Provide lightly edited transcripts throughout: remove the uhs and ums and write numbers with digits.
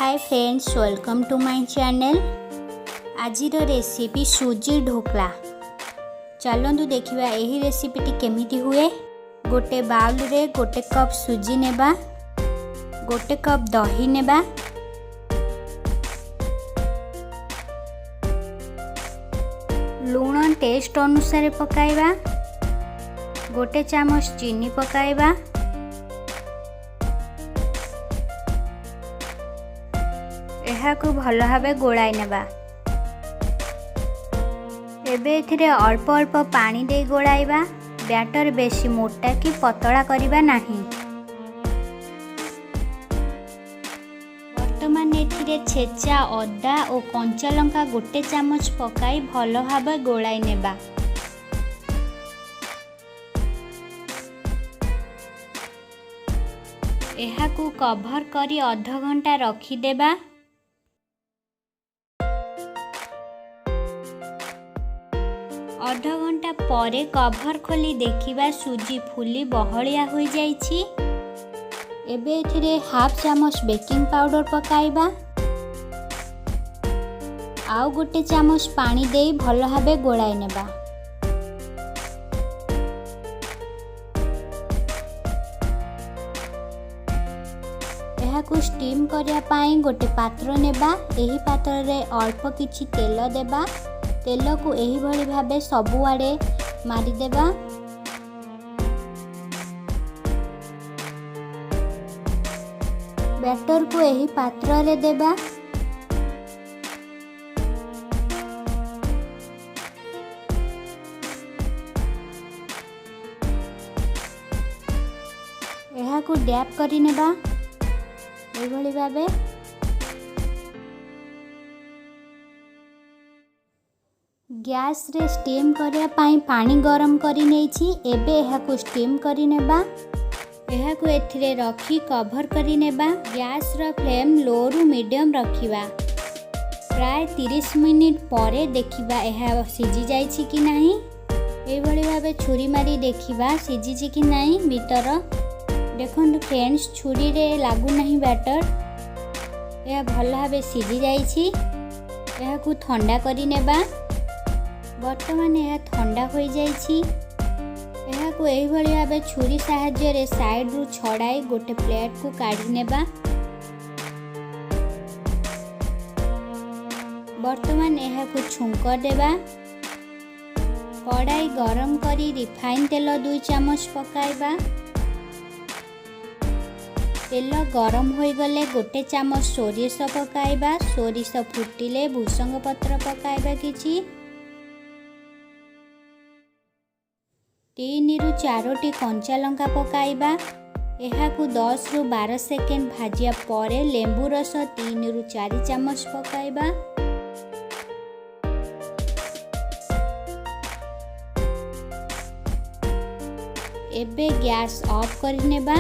Hi friends, welcome to my channel. आजिर recipe suji dhokla. चलतु देखिबा एही रेसिपीटी केमिति हुए। गोटे बाउल रे गोटे कप सुजी नेबा, गोटे कप दही नेबा, लूण टेस्ट अनुसार पकाइबा, गोटे चामच चीनी पकाइबा, को भल भाव गोलाई नेबा। एबे एथिरे अल्प अल्प पानी दे गोलाइबा। बैटर बेसी मोटा कि पतला करिबा नाही। वर्तमान एथिरे छेचा अदा और कंचा लंका गोटे चामच पकाई भल भाव गोलाई नेबा। एहाकू कभर करी आधा घंटा रखिदेबा। आधा घंटा परे कभर खोली देखिबा सुजी फुली बहलिया हो जाइछि। एबे एथिरे हाफ चामच बेकिंग पाउडर पकाइबा। आउ गोटे चामच पानी देई भल भाबे गोलाई नेबा। एहाकू स्टीम करिया पाई गोटे पात्र नेबा। एही पात्र रे अल्प किछि तेल देबा। तेल को एही भली भाबे सबुआड़े मारिदेबा। बैटर को एही पात्र रे देबा। एहा को डैप करी नेबा एही भली भाबे। गैस रे स्टीम करिया पाई पानी गरम करी नेछि। एबे एहाकू स्टीम करी नेबा। एहाकू एथिरे रखी कभर करी नेबा। गैस रो फ्लेम लो रु मीडियम रखिबा। प्राय 30 मिनिट परे देखिबा एहा सिझी जाइछि कि नाही। एही भली भाबे छुरी मारी देखिबा सिझिछि कि नाही भीतर। देखंतु फ्रेंड्स, छुरी रे लागु नाही बैटर। एहा भल भाबे सिझी जाइछि। एहाकू ठंडा करी नेबा। वर्तमान यह ठंडा हो जाइछि। एहाकू एही भली भाबे छुरी साहाय्य रे साइड रु छड़ाई गोटे प्लेट को काढ़ी नेबा। वर्तमान एहाकू छुंक देबा। कड़ाई गरम करी रिफाइन तेल 2 चामच पकाइबा। तेल गरम हो गले गोटे चामच सोरिष पकाइबा। सोरिष फुटिले भूसंग पत्र पकाइबा किछि। 3 रु 4टी कंचा लंका पकाइबा। एहाकू 10 रु 12 सेकेंड भाजिया परे लेंबू रस 3 रु 4 चामच पकाइबा। एबे गैस ऑफ करि नेबा।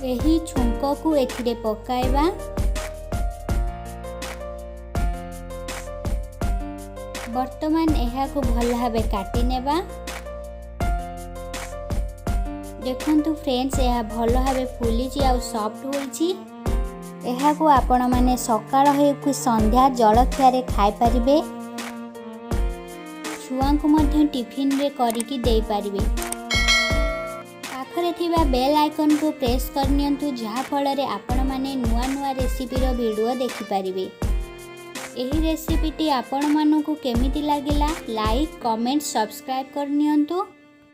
एही छुंक को एथिरे पकाइबा। वर्तमान एहाकू भल भाबे काटी नेबा। देखंतु फ्रेंड्स, एहा भल भाबे फुलिछि आ सॉफ्ट होइछि। एहाकू आपण माने सकाळ होय कि संध्या जलखिया रे खाइ परिबे। छुआ को मध्य टिफिन रे करिकि देई परिबे। पाखरे थिबा बेल आइकन को प्रेस करनियंतु जहा फल रे आपण माने नुआ नुआ रेसिपी रो वीडियो देखि परिबे। एही रेसिपीटी आपण मानकु केमिति लागिला लाइक कमेंट सब्सक्राइब करनियंतु।